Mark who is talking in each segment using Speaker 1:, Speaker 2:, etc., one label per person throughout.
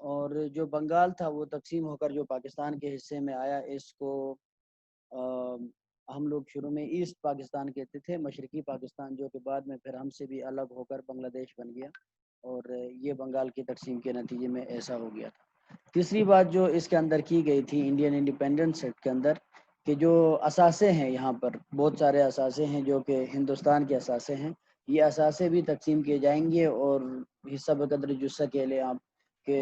Speaker 1: اور جو بنگال تھا وہ تقسیم ہو کر جو پاکستان کے حصے میں آیا، اس کو ہم لوگ شروع میں ایسٹ پاکستان کہتے تھے، مشرقی پاکستان، جو کہ بعد میں پھر ہم سے بھی الگ ہو کر بنگلہ دیش بن گیا، اور یہ بنگال کی تقسیم کے نتیجے میں ایسا ہو گیا تھا۔ تیسری بات جو اس کے اندر کی گئی تھی انڈین انڈیپینڈنس ایکٹ کے اندر، کہ جو اثاثے ہیں، یہاں پر بہت سارے اثاثے ہیں جو کہ ہندوستان کے اثاثے ہیں، یہ اثاثے بھی تقسیم کیے جائیں گے، اور حصہ بقدر جثہ کے لئے آپ کہ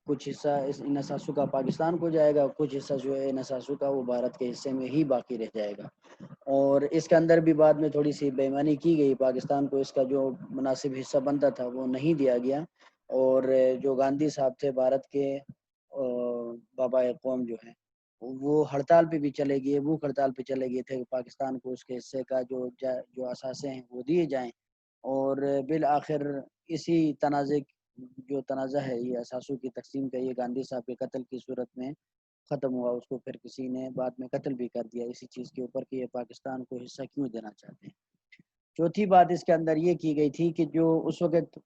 Speaker 1: کچھ حصہ ان اثاثوں کا پاکستان کو جائے گا، کچھ حصہ جو ہے ان اثاثوں کا وہ بھارت کے حصے میں ہی باقی رہ جائے گا۔ اور اس کے اندر بھی بعد میں تھوڑی سی بے ایمانی کی گئی، پاکستان کو اس کا جو مناسب حصہ بنتا تھا وہ نہیں دیا گیا، اور جو گاندھی صاحب تھے بھارت کے بابا قوم جو ہیں، وہ ہڑتال پہ بھی چلے گئے، بھوک ہڑتال پہ چلے گئے تھے کہ پاکستان کو اس کے حصے کا جو اثاثے ہیں وہ دیے جائیں، اور بالآخر اسی جو تنازع ہے یہ اثاثوں کی تقسیم کا، یہ گاندھی صاحب کے قتل کی صورت میں ختم ہوا۔ اس کو پھر کسی نے بعد میں قتل بھی کر دیا اسی چیز کے اوپر کہ یہ پاکستان کو حصہ کیوں دینا چاہتے ہیں۔ چوتھی بات اس کے اندر یہ کی گئی تھی کہ جو اس وقت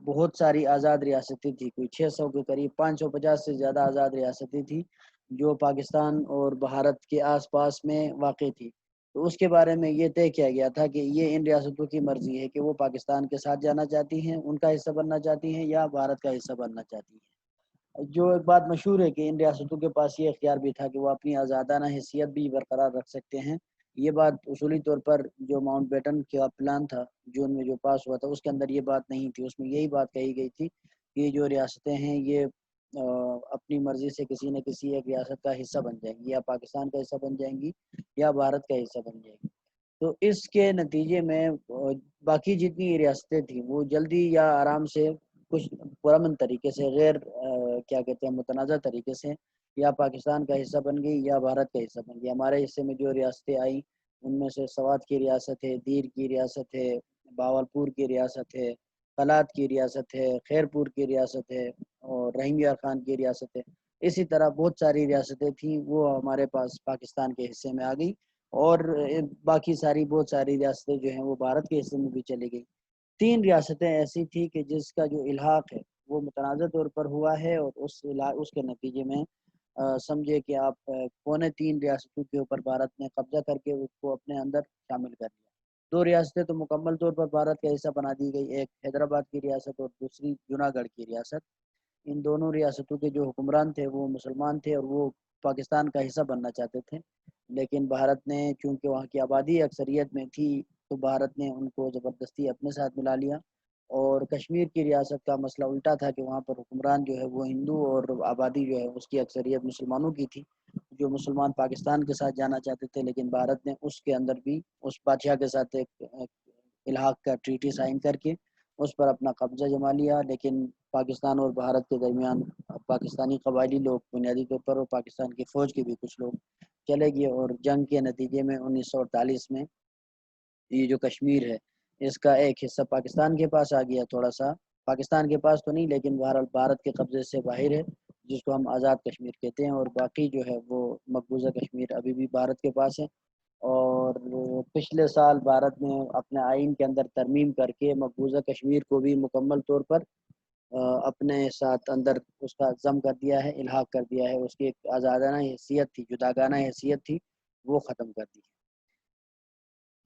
Speaker 1: بہت ساری آزاد ریاستیں تھی، کوئی 600 کے قریب، 550 سے زیادہ آزاد ریاستیں تھی جو پاکستان اور بھارت کے آس پاس میں واقع تھی، تو اس کے بارے میں یہ طے کیا گیا تھا کہ یہ ان ریاستوں کی مرضی ہے کہ وہ پاکستان کے ساتھ جانا چاہتی ہیں، ان کا حصہ بننا چاہتی ہیں، یا بھارت کا حصہ بننا چاہتی ہیں۔ جو ایک بات مشہور ہے کہ ان ریاستوں کے پاس یہ اختیار بھی تھا کہ وہ اپنی آزادانہ حیثیت بھی برقرار رکھ سکتے ہیں۔ یہ بات اصولی طور پر جو ماؤنٹ بیٹن کا پلان تھا جون میں جو پاس ہوا تھا، اس کے اندر یہ بات نہیں تھی، اس میں یہی بات کہی گئی تھی کہ یہ جو ریاستیں ہیں یہ اپنی مرضی سے کسی نہ کسی ایک ریاست کا حصہ بن جائیں گی، یا پاکستان کا حصہ بن جائیں گی یا بھارت کا حصہ بن جائیں گی۔ تو اس کے نتیجے میں باقی جتنی ریاستیں تھیں وہ جلدی یا آرام سے کچھ پرامن طریقے سے، غیر کیا کہتے ہیں متنازع طریقے سے، یا پاکستان کا حصہ بن گئی یا بھارت کا حصہ بن گئی۔ ہمارے حصے میں جو ریاستیں آئیں ان میں سے سوات کی ریاست ہے، دیر کی ریاست ہے، باولپور کی ریاست ہے، قلات کی ریاست ہے، خیرپور کی ریاست ہے، اور رحیم یار خان کی ریاست ہے۔ اسی طرح بہت ساری ریاستیں تھیں وہ ہمارے پاس پاکستان کے حصے میں آ گئی، اور باقی ساری بہت ساری ریاستیں جو ہیں وہ بھارت کے حصے میں بھی چلی گئی۔ 3 ریاستیں ایسی تھی کہ جس کا جو الحاق ہے وہ متنازع طور پر ہوا ہے، اور اس کے نتیجے میں سمجھے کہ آپ 3.25 ریاستوں کے اوپر بھارت نے قبضہ کر کے اس کو اپنے اندر شامل کر لیا۔ 2 ریاستیں تو مکمل طور پر بھارت کا حصہ بنا دی گئی، ایک حیدرآباد کی ریاست اور دوسری جوناگڑھ کی ریاست۔ ان دونوں ریاستوں کے جو حکمران تھے وہ مسلمان تھے، اور وہ پاکستان کا حصہ بننا چاہتے تھے، لیکن بھارت نے چونکہ وہاں کی آبادی اکثریت میں تھی تو بھارت نے ان کو زبردستی اپنے ساتھ ملا لیا۔ اور کشمیر کی ریاست کا مسئلہ الٹا تھا کہ وہاں پر حکمران جو ہے وہ ہندو، اور آبادی جو ہے اس کی اکثریت مسلمانوں کی تھی، جو مسلمان پاکستان کے ساتھ جانا چاہتے تھے، لیکن بھارت نے اس کے اندر بھی اس بادشاہ کے ساتھ ایک الحاق کا ٹریٹی سائن کر کے اس پر اپنا قبضہ جما لیا۔ لیکن پاکستان اور بھارت کے درمیان پاکستانی قبائلی لوگ بنیادی طور پر، اور پاکستان کی فوج کے بھی کچھ لوگ چلے گئے، اور جنگ کے نتیجے میں 1948 میں یہ جو کشمیر ہے اس کا ایک حصہ پاکستان کے پاس آ گیا، تھوڑا سا پاکستان کے پاس تو نہیں لیکن بہرحال بھارت کے قبضے سے باہر ہے، جس کو ہم آزاد کشمیر کہتے ہیں، اور باقی جو ہے وہ مقبوضہ کشمیر ابھی بھی بھارت کے پاس ہے۔ اور پچھلے سال بھارت نے اپنے آئین کے اندر ترمیم کر کے مقبوضہ کشمیر کو بھی مکمل طور پر اپنے ساتھ اندر اس کا ضم کر دیا ہے، الحاق کر دیا ہے، اس کی ایک آزادانہ حیثیت تھی، جداگانہ حیثیت تھی، وہ ختم کر دی۔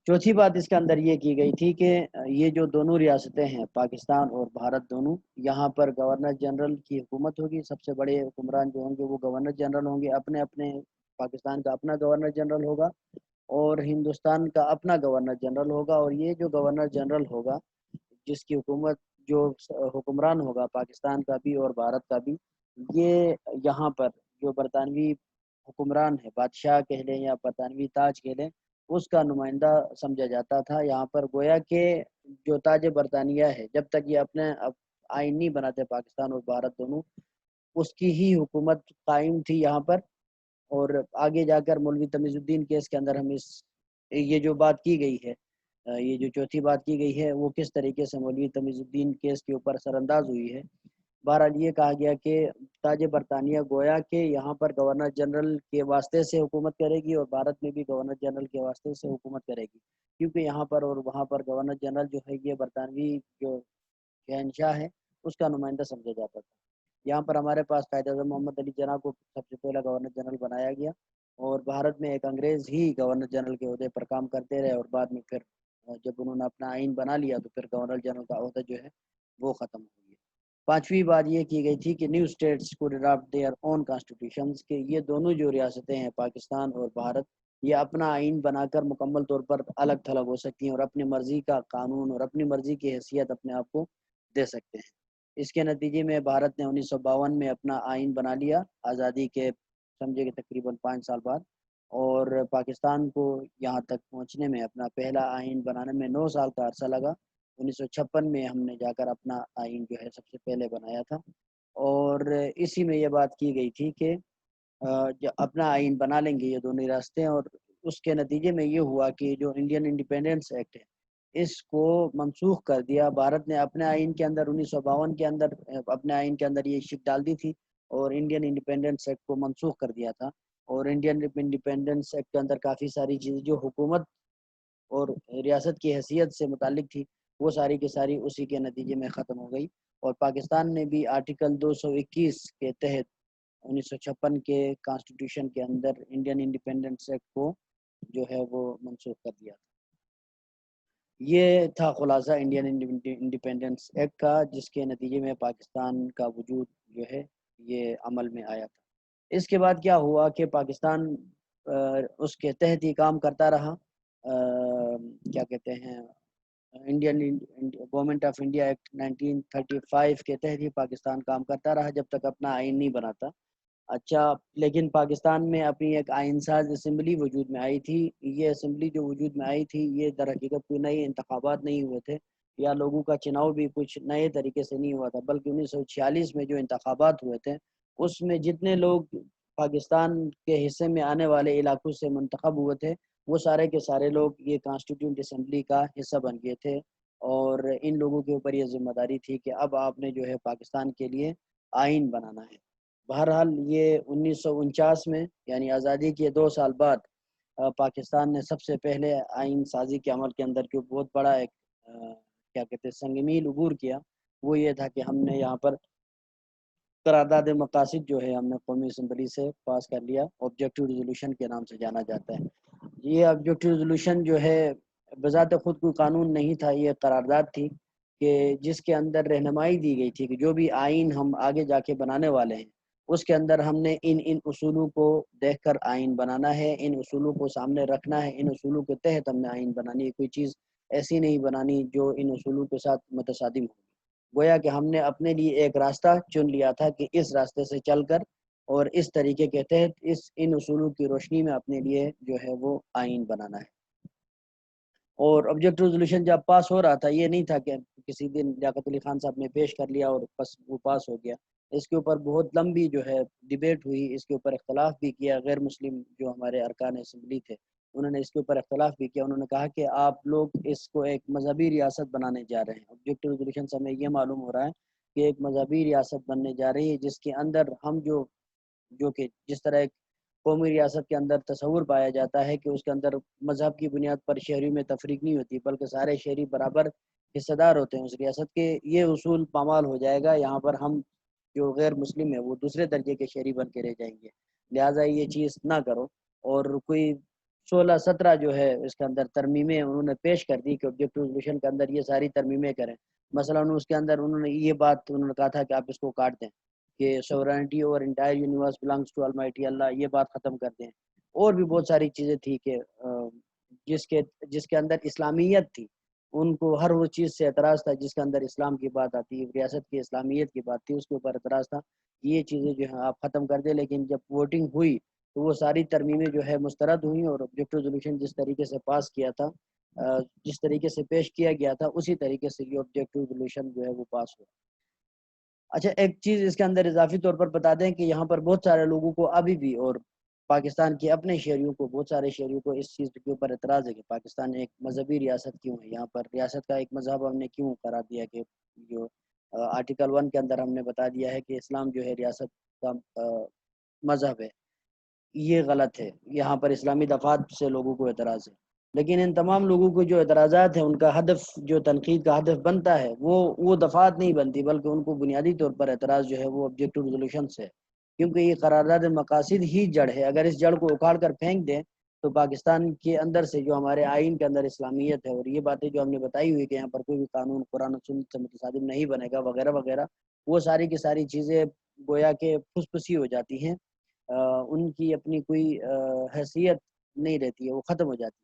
Speaker 1: چوتھی بات اس کے اندر یہ کی گئی تھی کہ یہ جو دونوں ریاستیں ہیں پاکستان اور بھارت دونوں، یہاں پر گورنر جنرل کی حکومت ہوگی، سب سے بڑے حکمران جو ہوں گے وہ گورنر جنرل ہوں گے، اپنے اپنے پاکستان کا اپنا گورنر جنرل ہوگا اور ہندوستان کا اپنا گورنر جنرل ہوگا، اور یہ جو گورنر جنرل ہوگا جس کی حکومت، جو حکمران ہوگا پاکستان کا بھی اور بھارت کا بھی، یہ یہاں پر جو برطانوی حکمران ہے، بادشاہ کہہ لیں یا برطانوی تاج کہہ لیں، اس کا نمائندہ سمجھا جاتا تھا یہاں پر. گویا کہ جو تاج برطانیہ ہے، جب تک یہ اپنے آئین نہیں بناتے پاکستان اور بھارت دونوں، اس کی ہی حکومت قائم تھی یہاں پر. اور آگے جا کر مولوی تمیز الدین کیس کے اندر ہم یہ جو بات کی گئی ہے، یہ جو چوتھی بات کی گئی ہے، وہ کس طریقے سے مولوی تمیز الدین کیس کے اوپر سر انداز ہوئی ہے. بہرحال یہ کہا گیا کہ تاج برطانیہ گویا کہ یہاں پر گورنر جنرل کے واسطے سے حکومت کرے گی، اور بھارت میں بھی گورنر جنرل کے واسطے سے حکومت کرے گی، کیونکہ یہاں پر اور وہاں پر گورنر جنرل جو ہے یہ برطانوی جو شہنشاہ ہے اس کا نمائندہ سمجھا جاتا تھا. یہاں پر ہمارے پاس قائد اعظم محمد علی جناح کو سب سے پہلا گورنر جنرل بنایا گیا، اور بھارت میں ایک انگریز ہی گورنر جنرل کے عہدے پر کام کرتے رہے، اور بعد میں پھر جب انہوں نے اپنا آئین بنا لیا تو پھر گورنر جنرل کا عہدہ جو ہے وہ ختم ہو گیا. پانچویں بات یہ کی گئی تھی کہ new states could adopt their own constitutions, کہ یہ دونوں جو ریاستیں ہیں پاکستان اور بھارت، یہ اپنا آئین بنا کر مکمل طور پر الگ تھلگ ہو سکتی ہیں اور اپنی مرضی کا قانون اور اپنی مرضی کی حیثیت اپنے آپ کو دے سکتے ہیں. اس کے نتیجے میں بھارت نے 1952 میں اپنا آئین بنا لیا آزادی کے سمجھے کہ تقریباً 5 سال بعد، اور پاکستان کو یہاں تک پہنچنے میں اپنا پہلا آئین بنانے میں 9 سال کا عرصہ لگا. 1956 میں ہم نے جا کر اپنا آئین جو ہے سب سے پہلے بنایا تھا، اور اسی میں یہ بات کی گئی تھی کہ جو اپنا آئین بنا لیں گے یہ دونوں ریاستیں. اور اس کے نتیجے میں یہ ہوا کہ جو انڈین انڈیپینڈنس ایکٹ ہے اس کو منسوخ کر دیا. بھارت نے اپنے آئین کے اندر 1952 کے اندر اپنے آئین کے اندر یہ شک ڈال دی تھی، اور انڈین انڈیپینڈنس ایکٹ کو منسوخ کر دیا تھا. اور انڈین انڈیپینڈنس ایکٹ کے اندر کافی ساری چیزیں جو حکومت اور ریاست کی حیثیت سے متعلق تھی وہ ساری کی ساری اسی کے نتیجے میں ختم ہو گئی. اور پاکستان نے بھی آرٹیکل 221 کے تحت 1956 کے کانسٹیٹیوشن کے اندر انڈین انڈیپینڈنس ایکٹ کو جو ہے وہ منسوخ کر دیا تھا. یہ تھا خلاصہ انڈین انڈیپینڈنس ایکٹ کا، جس کے نتیجے میں پاکستان کا وجود جو ہے یہ عمل میں آیا تھا. اس کے بعد کیا ہوا کہ پاکستان اس کے تحت ہی کام کرتا رہا. کیا کہتے ہیں، Indian government of India act 1935 کے تحت ہی پاکستان کام کرتا رہا جب تک اپنا آئین نہیں بناتا. اچھا، لیکن پاکستان میں اپنی ایک آئین ساز اسمبلی وجود میں آئی تھی. یہ اسمبلی جو وجود میں آئی تھی یہ در حقیقت کوئی نئے انتخابات نہیں ہوئے تھے، یا لوگوں کا چناؤ بھی کچھ نئے طریقے سے نہیں ہوا تھا، بلکہ 1946 میں جو انتخابات ہوئے تھے اس میں جتنے لوگ پاکستان کے حصے میں آنے والے علاقوں سے منتخب ہوئے تھے وہ سارے کے سارے لوگ یہ کانسٹیٹیوٹ اسمبلی کا حصہ بن گئے تھے. اور ان لوگوں کے اوپر یہ ذمہ داری تھی کہ اب آپ نے جو ہے پاکستان کے لیے آئین بنانا ہے. بہرحال یہ 1949 میں یعنی آزادی کے 2 سال بعد پاکستان نے سب سے پہلے آئین سازی کے عمل کے اندر جو بہت بڑا ایک کیا کہتے ہیں سنگ میل عبور کیا، وہ یہ تھا کہ ہم نے یہاں پر قرارداد مقاصد جو ہے ہم نے قومی اسمبلی سے پاس کر لیا. آبجیکٹو ریزولوشن کے نام سے جانا جاتا ہے. یہ آبجیکٹو ریزولوشن جو ہے بذات خود کوئی قانون نہیں تھا، یہ قرارداد تھی کہ جس کے اندر رہنمائی دی گئی تھی کہ جو بھی آئین ہم آگے جا کے بنانے والے ہیں اس کے اندر ہم نے ان اصولوں کو دیکھ کر آئین بنانا ہے، ان اصولوں کو سامنے رکھنا ہے، ان اصولوں کے تحت ہم نے آئین بنانی ہے. کوئی چیز ایسی نہیں بنانی جو ان اصولوں کے ساتھ متصادم ہو. گویا کہ ہم نے اپنے لیے ایک راستہ چن لیا تھا کہ اس راستے سے چل کر اور اس طریقے کے تحت ان اصولوں کی روشنی میں اپنے لیے جو ہے وہ آئین بنانا ہے. اور آبجیکٹ ریزولوشن جب پاس ہو رہا تھا یہ نہیں تھا کہ کسی دن لیاقت علی خان صاحب نے پیش کر لیا اور بس وہ پاس ہو گیا. اس کے اوپر بہت لمبی جو ہے ڈیبیٹ ہوئی، اس کے اوپر اختلاف بھی کیا. غیر مسلم جو ہمارے ارکان اسمبلی تھے انہوں نے اس کے اوپر اختلاف بھی کیا. انہوں نے کہا کہ آپ لوگ اس کو ایک مذہبی ریاست بنانے جا رہے ہیں. آبجیکٹ ریزولوشن سے ہمیں یہ معلوم ہو رہا ہے کہ ایک مذہبی ریاست بننے جا رہی ہے جس کے اندر ہم جو کہ جس طرح ایک قومی ریاست کے اندر تصور پایا جاتا ہے کہ اس کے اندر مذہب کی بنیاد پر شہریوں میں تفریق نہیں ہوتی بلکہ سارے شہری برابر حصہ دار ہوتے ہیں اس ریاست کے. یہ اصول پامال ہو جائے گا. یہاں پر ہم جو غیر مسلم ہے وہ دوسرے درجے کے شہری بن کے رہ جائیں گے. لہٰذا یہ چیز نہ کرو. اور کوئی 16-17 جو ہے اس کے اندر ترمیمیں انہوں نے پیش کر دی کہ آبجیکٹ ریزولوشن کے اندر یہ ساری ترمیمیں کریں. مثلا اس کے اندر انہوں نے یہ بات انہوں نے کہا تھا کہ آپ اس کو کاٹ دیں کہ سورینٹی اور entire universe belongs to almighty Allah, یہ بات ختم کر دیں. اور بھی بہت ساری چیزیں تھی کہ جس کے اندر اسلامیت تھی. ان کو ہر وہ چیز سے اعتراض تھا جس کے اندر اسلام کی بات آتی، ریاست کی اسلامیت کی بات تھی، اس کے اوپر اعتراض تھا. یہ چیزیں جو ہیں آپ ختم کر دیں. لیکن جب ووٹنگ ہوئی تو وہ ساری ترمیمیں جو ہے مسترد ہوئیں اور آبجیکٹو ریزولوشن جس طریقے سے پاس کیا تھا، جس طریقے سے پیش کیا گیا تھا، اسی طریقے سے یہ آبجیکٹو ریزولوشن جو ہے وہ پاس ہوا۔ اچھا، ایک چیز اس کے اندر اضافی طور پر بتا دیں کہ یہاں پر بہت سارے لوگوں کو ابھی بھی، اور پاکستان کے اپنے شہریوں کو، بہت سارے شہریوں کو اس چیز کے اوپر اعتراض ہے کہ پاکستان ایک مذہبی ریاست کیوں ہے، یہاں پر ریاست کا ایک مذہب ہم نے کیوں قرار دیا کہ جو آرٹیکل 1 کے اندر ہم نے بتا دیا ہے کہ اسلام جو ہے ریاست کا مذہب ہے، یہ غلط ہے۔ یہاں پر اسلامی دفعات سے لوگوں کو اعتراض ہے، لیکن ان تمام لوگوں کو جو اعتراضات ہیں ان کا ہدف، جو تنقید کا ہدف بنتا ہے، وہ دفعات نہیں بنتی، بلکہ ان کو بنیادی طور پر اعتراض جو ہے وہ آبجیکٹو ریزولوشن سے ہے، کیونکہ یہ قرارداد مقاصد ہی جڑ ہے۔ اگر اس جڑ کو اکھاڑ کر پھینک دیں تو پاکستان کے اندر سے جو ہمارے آئین کے اندر اسلامیت ہے، اور یہ باتیں جو ہم نے بتائی ہوئی کہ یہاں پر کوئی بھی قانون قرآن و سنت سے متصادم نہیں بنے گا وغیرہ وغیرہ، وہ ساری کی ساری چیزیں گویا کہ پھس پھسی ہو جاتی ہیں، ان کی اپنی کوئی حیثیت نہیں رہتی ہے، وہ ختم ہو جاتی ہے۔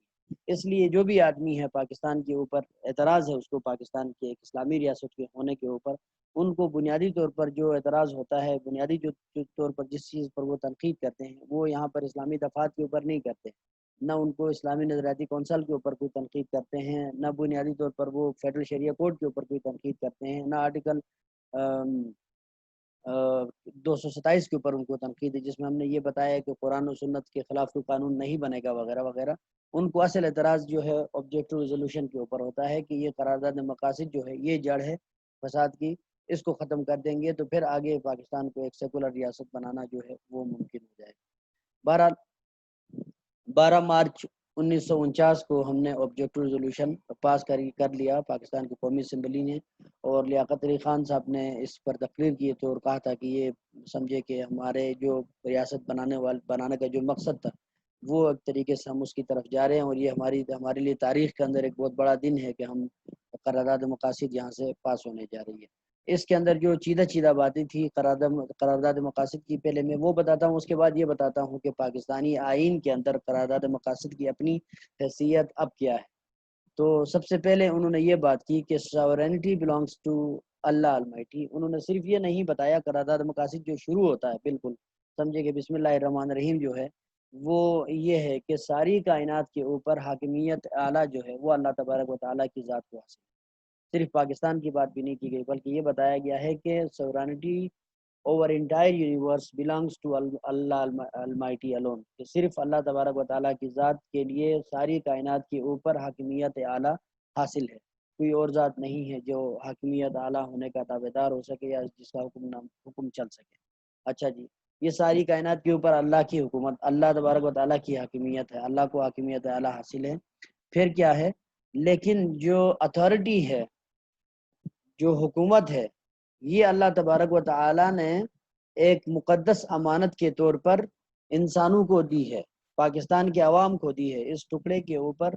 Speaker 1: اس لیے جو بھی آدمی ہے پاکستان کے اوپر اعتراض ہے اس کو، پاکستان کے ایک اسلامی ریاست کے ہونے کے اوپر، ان کو بنیادی طور پر جو اعتراض ہوتا ہے، بنیادی جو طور پر جس چیز پر وہ تنقید کرتے ہیں، وہ یہاں پر اسلامی دفعات کے اوپر نہیں کرتے، نہ ان کو اسلامی نظریاتی کونسل کے اوپر کوئی تنقید کرتے ہیں، نہ بنیادی طور پر وہ فیڈرل شریعہ کوڈ کے اوپر کوئی تنقید کرتے ہیں، نہ آرٹیکل 227 کے اوپر ان کو تنقید ہے، جس میں ہم نے یہ بتایا کہ قرآن و سنت کے خلاف کوئی قانون نہیں بنے گا وغیرہ وغیرہ۔ ان کو اصل اعتراض جو ہے آبجیکٹو ریزولوشن کے اوپر ہوتا ہے کہ یہ قرارداد مقاصد جو ہے یہ جڑ ہے فساد کی، اس کو ختم کر دیں گے تو پھر آگے پاکستان کو ایک سیکولر ریاست بنانا جو ہے وہ ممکن ہو جائے گا۔ بہرحال 12 مارچ 1949 کو ہم نے آبجیکٹو ریزولوشن پاس کر لیا پاکستان کی قومی اسمبلی نے، اور لیاقت علی خان صاحب نے اس پر تقریر کیے تھے اور کہا تھا کہ یہ سمجھے کہ ہمارے جو ریاست بنانے کا جو مقصد تھا وہ ایک طریقے سے ہم اس کی طرف جا رہے ہیں، اور یہ ہمارے لیے تاریخ کے اندر ایک بہت بڑا دن ہے کہ ہم قرارداد مقاصد یہاں سے پاس ہونے جا رہی ہے۔ اس کے اندر جو چیدہ باتیں تھی قرارداد مقاصد کی، پہلے میں وہ بتاتا ہوں، اس کے بعد یہ بتاتا ہوں کہ پاکستانی آئین کے اندر قرارداد مقاصد کی اپنی حیثیت اب کیا ہے۔ تو سب سے پہلے انہوں نے یہ بات کی کہ sovereignty belongs to Allah almighty. انہوں نے صرف یہ نہیں بتایا، قرارداد مقاصد جو شروع ہوتا ہے بالکل سمجھے کہ بسم اللہ الرحمن الرحیم جو ہے وہ یہ ہے کہ ساری کائنات کے اوپر حاکمیت اعلیٰ جو ہے وہ اللہ تبارک و تعالیٰ کی ذات کو حاصل ہے۔ صرف پاکستان کی بات بھی نہیں کی گئی، بلکہ یہ بتایا گیا ہے کہ sovereignty over entire universe belongs to Allah almighty alone, کہ صرف اللہ تبارک و تعالیٰ کی ذات کے لیے ساری کائنات کے اوپر حاکمیت اعلیٰ حاصل ہے، کوئی اور ذات نہیں ہے جو حاکمیت اعلیٰ ہونے کا تابعدار ہو سکے یا جس کا حکم چل سکے۔ اچھا جی، یہ ساری کائنات کے اوپر اللہ کی حکومت، اللہ تبارک و تعالیٰ کی حاکمیت ہے، اللہ کو حاکمیت اعلیٰ حاصل ہے۔ پھر کیا ہے، لیکن جو اتھارٹی ہے، جو حکومت ہے، یہ اللہ تبارک و تعالیٰ نے ایک مقدس امانت کے طور پر انسانوں کو دی ہے، پاکستان کے عوام کو دی ہے۔ اس ٹکڑے کے اوپر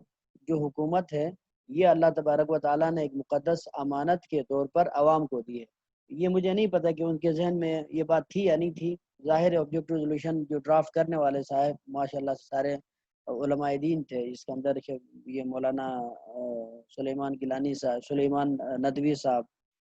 Speaker 1: جو حکومت ہے یہ اللہ تبارک و تعالیٰ نے ایک مقدس امانت کے طور پر عوام کو دی ہے۔ یہ مجھے نہیں پتہ کہ ان کے ذہن میں یہ بات تھی یا نہیں تھی، ظاہر آبجیکٹو ریزولوشن جو ڈرافٹ کرنے والے صاحب ماشاءاللہ سے سارے علماء دین تھے، اس کے اندر یہ مولانا سلیمان گیلانی صاحب، سلیمان ندوی صاحب،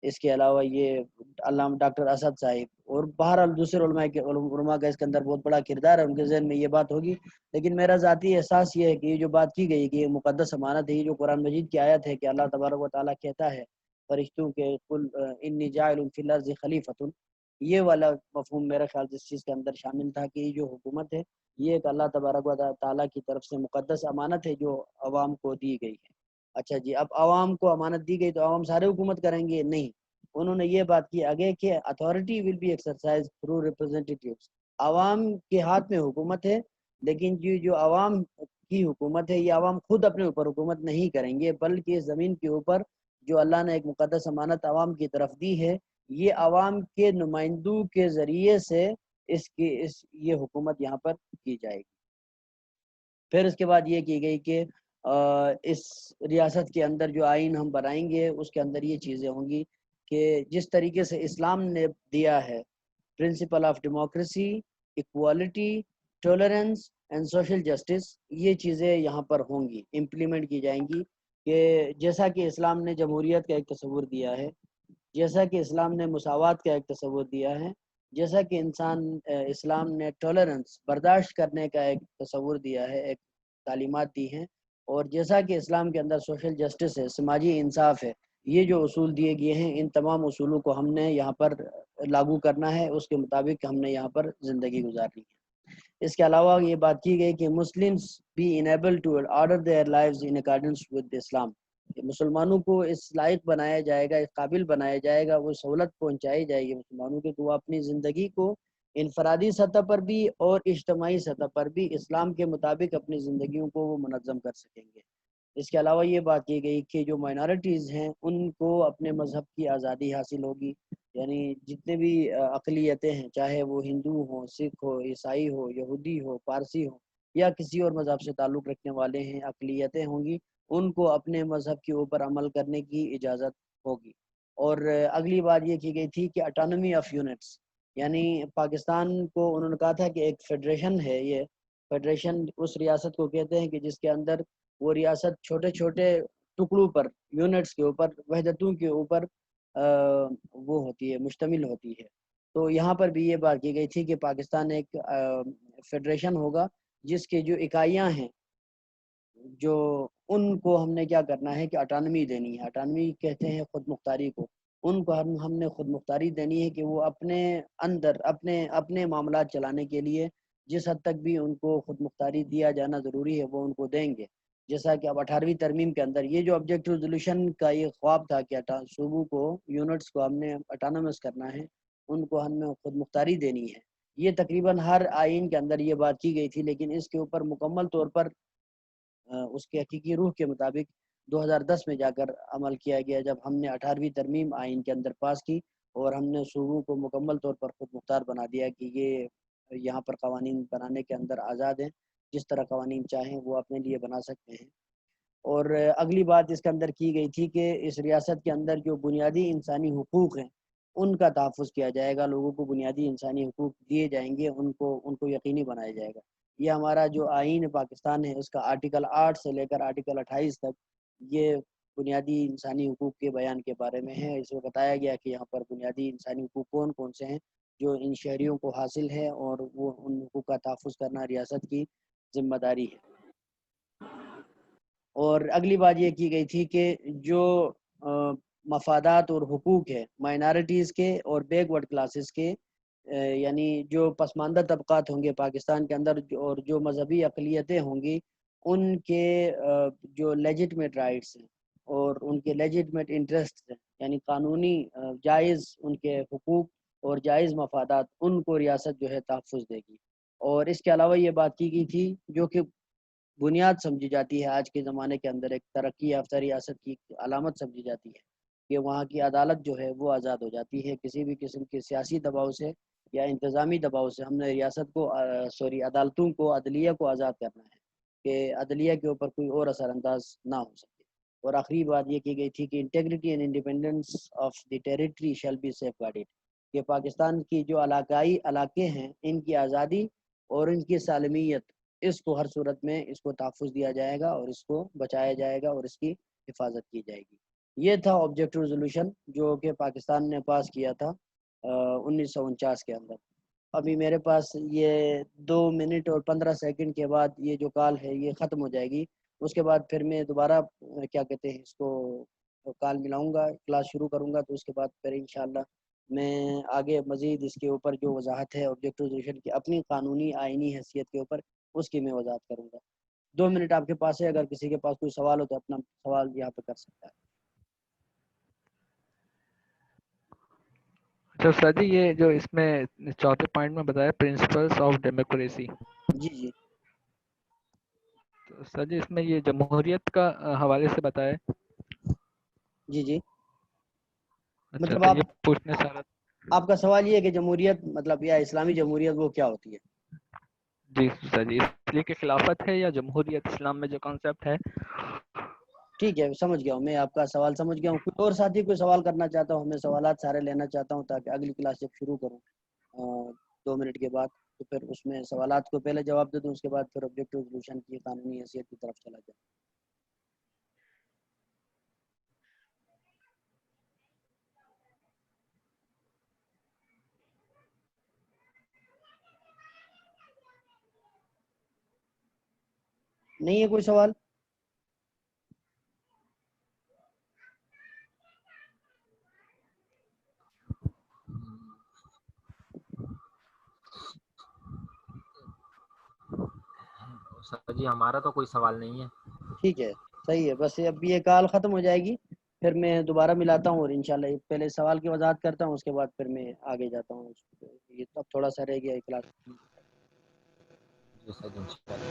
Speaker 1: اس کے علاوہ یہ علامہ ڈاکٹر اسد صاحب، اور بہرحال دوسرے علماء کا اس کے اندر بہت بڑا کردار ہے، ان کے ذہن میں یہ بات ہوگی۔ لیکن میرا ذاتی احساس یہ ہے کہ یہ جو بات کی گئی کہ یہ مقدس امانت ہے، یہ جو قرآن مجید کی آیت ہے کہ اللہ تبارک و تعالیٰ کہتا ہے فرشتوں کے قل انی جاعل فی الارض خلیفۃ، یہ والا مفہوم میرا خیال سے اس چیز کے اندر شامل تھا کہ یہ جو حکومت ہے یہ ایک اللہ تبارک و تعالیٰ کی طرف سے مقدس امانت ہے جو عوام کو دی گئی ہے۔ اچھا جی، اب عوام کو امانت دی گئی تو عوام سارے حکومت کریں گے؟ نہیں، انہوں نے یہ بات کی آگے کہ authority will be exercised through representatives, عوام کے ہاتھ میں حکومت ہے، لیکن جو عوام کی حکومت ہے یہ عوام خود اپنے اوپر حکومت نہیں کریں گے، بلکہ اس زمین کے اوپر جو اللہ نے ایک مقدس امانت عوام کی طرف دی ہے، یہ عوام کے نمائندوں کے ذریعے سے یہ حکومت یہاں پر کی جائے گی۔ پھر اس کے بعد یہ کی گئی کہ اس ریاست کے اندر جو آئین ہم بنائیں گے اس کے اندر یہ چیزیں ہوں گی کہ جس طریقے سے اسلام نے دیا ہے principle of democracy, equality, tolerance and social justice, یہ چیزیں یہاں پر ہوں گی، امپلیمنٹ کی جائیں گی، کہ جیسا کہ اسلام نے جمہوریت کا ایک تصور دیا ہے، جیسا کہ اسلام نے مساوات کا ایک تصور دیا ہے، جیسا کہ اسلام نے ٹالرنس برداشت کرنے کا ایک تصور دیا ہے، ایک تعلیمات دی ہیں، اور جیسا کہ اسلام کے اندر سوشل جسٹس ہے، سماجی انصاف ہے، یہ جو اصول دیے گئے ہیں ان تمام اصولوں کو ہم نے یہاں پر لاگو کرنا ہے، اس کے مطابق ہم نے یہاں پر زندگی گزارنی ہے۔ اس کے علاوہ یہ بات کی گئی کہ Muslims be enabled to order their lives in accordance with Islam, کہ مسلمانوں کو اس لائق بنایا جائے گا، اس قابل بنایا جائے گا، وہ سہولت پہنچائی جائے گی مسلمانوں کے کہ وہ اپنی زندگی کو انفرادی سطح پر بھی اور اجتماعی سطح پر بھی اسلام کے مطابق اپنی زندگیوں کو وہ منظم کر سکیں گے۔ اس کے علاوہ یہ بات کی گئی کہ جو مائنارٹیز ہیں ان کو اپنے مذہب کی آزادی حاصل ہوگی، یعنی جتنے بھی اقلیتیں ہیں، چاہے وہ ہندو ہوں، سکھ ہو، عیسائی ہو، یہودی ہو، پارسی ہو، یا کسی اور مذہب سے تعلق رکھنے والے ہیں، اقلیتیں ہوں گی، ان کو اپنے مذہب کے اوپر عمل کرنے کی اجازت ہوگی۔ اور اگلی بات یہ کی گئی تھی کہ اٹانومی آف یونٹس، یعنی پاکستان کو انہوں نے کہا تھا کہ ایک فیڈریشن ہے، یہ فیڈریشن اس ریاست کو کہتے ہیں کہ جس کے اندر وہ ریاست چھوٹے چھوٹے ٹکڑوں پر، یونٹس کے اوپر، وحدتوں کے اوپر وہ ہوتی ہے، مشتمل ہوتی ہے۔ تو یہاں پر بھی یہ بات کی گئی تھی کہ پاکستان ایک فیڈریشن ہوگا جس کے جو اکائیاں ہیں، جو ان کو ہم نے کیا کرنا ہے کہ اٹانومی دینی ہے، اٹانومی کہتے ہیں خود مختاری کو، ان کو ہم نے خود مختاری دینی ہے کہ وہ اپنے اندر اپنے معاملات چلانے کے لیے جس حد تک بھی ان کو خود مختاری دیا جانا ضروری ہے وہ ان کو دیں گے۔ جیسا کہ اب 18ویں ترمیم کے اندر یہ جو آبجیکٹو ریزولوشن کا یہ خواب تھا کہ صوبوں کو، یونٹس کو ہم نے اٹانومس کرنا ہے، ان کو ہم نے خود مختاری دینی ہے، یہ تقریباً ہر آئین کے اندر یہ بات کی گئی تھی، لیکن اس کے اوپر مکمل طور پر اس کے حقیقی روح کے مطابق 2010 میں جا کر عمل کیا گیا، جب ہم نے 18ویں ترمیم آئین کے اندر پاس کی اور ہم نے صوبوں کو مکمل طور پر خود مختار بنا دیا کہ یہ یہاں پر قوانین بنانے کے اندر آزاد ہیں، جس طرح قوانین چاہیں وہ اپنے لیے بنا سکتے ہیں۔ اور اگلی بات اس کے اندر کی گئی تھی کہ اس ریاست کے اندر جو بنیادی انسانی حقوق ہیں ان کا تحفظ کیا جائے گا، لوگوں کو بنیادی انسانی حقوق دیے جائیں گے، ان کو یقینی بنایا جائے گا۔ یہ ہمارا جو آئین پاکستان ہے اس کا آرٹیکل 8 سے لے کر آرٹیکل 28 تک یہ بنیادی انسانی حقوق کے بیان کے بارے میں ہے۔ اس میں بتایا گیا کہ یہاں پر بنیادی انسانی حقوق کون کون سے ہیں جو ان شہریوں کو حاصل ہے، اور وہ ان حقوق کا تحفظ کرنا ریاست کی ذمہ داری ہے۔ اور اگلی بات یہ کی گئی تھی کہ جو مفادات اور حقوق ہے مائنارٹیز کے اور بیک ورڈ کلاسز کے، یعنی جو پسماندہ طبقات ہوں گے پاکستان کے اندر اور جو مذہبی اقلیتیں ہوں گی، ان کے جو لیجٹمیٹ رائٹس ہیں اور ان کے لیجٹمیٹ انٹرسٹ ہیں، یعنی قانونی جائز ان کے حقوق اور جائز مفادات، ان کو ریاست جو ہے تحفظ دے گی۔ اور اس کے علاوہ یہ بات کی گئی تھی جو کہ بنیاد سمجھی جاتی ہے آج کے زمانے کے اندر، ایک ترقی یافتہ ریاست کی علامت سمجھی جاتی ہے کہ وہاں کی عدالت جو ہے وہ آزاد ہو جاتی ہے کسی بھی قسم کے سیاسی دباؤ سے یا انتظامی دباؤ سے۔ ہم نے ریاست کو عدالتوں کو، عدلیہ کو آزاد کرنا ہے کہ عدلیہ کے اوپر کوئی اور اثر انداز نہ ہو سکے۔ اور آخری بات یہ کی گئی تھی کہ integrity and independence of the territory shall be safeguarded, کہ پاکستان کی جو علاقائی علاقے ہیں ان کی آزادی اور ان کی سالمیت، اس کو ہر صورت میں اس کو تحفظ دیا جائے گا اور اس کو بچایا جائے گا اور اس کی حفاظت کی جائے گی۔ یہ تھا آبجیکٹو ریزولوشن جو کہ پاکستان نے پاس کیا تھا 1949 کے اندر۔ ابھی میرے پاس یہ 2 منٹ اور 15 سیکنڈ کے بعد یہ جو کال ہے یہ ختم ہو جائے گی، اس کے بعد پھر میں دوبارہ کیا کہتے ہیں اس کو کال ملاؤں گا، کلاس شروع کروں گا، تو اس کے بعد پھر انشاءاللہ میں آگے مزید اس کے اوپر جو وضاحت ہے آبجیکٹو ریزولوشن کی اپنی قانونی آئینی حیثیت کے اوپر، اس کی میں وضاحت کروں گا۔ 2 منٹ آپ کے پاس ہے، اگر کسی کے پاس کوئی سوال ہو تو اپنا سوال یہاں پہ کر سکتا ہے۔
Speaker 2: اچھا سر جی، یہ جو اس میں چوتھے پوائنٹ میں بتایا پرنسپلس آف ڈیموکریسی،
Speaker 1: جی جی
Speaker 2: تو سر جی اس میں یہ جمہوریت کا حوالے سے بتایا ہے۔
Speaker 1: جی جی
Speaker 2: اچھا
Speaker 1: مطلب
Speaker 2: تو یہ پوچھنے سارا،
Speaker 1: آپ کا سوال یہ ہے کہ جمہوریت مطلب یا اسلامی جمہوریت وہ کیا ہوتی ہے؟
Speaker 2: جی سر جی، اس لیے کہ خلافت ہے یا جمہوریت اسلام میں جو کانسیپٹ ہے۔
Speaker 1: ٹھیک ہے، سمجھ گیا ہوں، میں آپ کا سوال سمجھ گیا ہوں۔ کوئی اور ساتھی کوئی سوال کرنا چاہتا ہوں، میں سوالات سارے لینا چاہتا ہوں تاکہ اگلی کلاس جب شروع کروں 2 منٹ کے بعد تو پھر اس میں سوالات کو پہلے جواب دے دوں، اس کے بعد پھر آبجیکٹو ریزولوشن کی قانونی حیثیت کی طرف چلا جاؤں۔ نہیں ہے کوئی سوال؟
Speaker 3: سر جی ہمارا تو کوئی سوال نہیں ہے.
Speaker 1: ٹھیک ہے صحیح ہے، بس اب یہ کال ختم ہو جائے گی، پھر میں دوبارہ ملاتا ہوں اور انشاءاللہ پہلے سوال کی وضاحت کرتا ہوں، اس کے بعد پھر میں آگے جاتا ہوں. یہ اب تھوڑا سا رہ گیا کلاس.
Speaker 3: جی سر انشاءاللہ.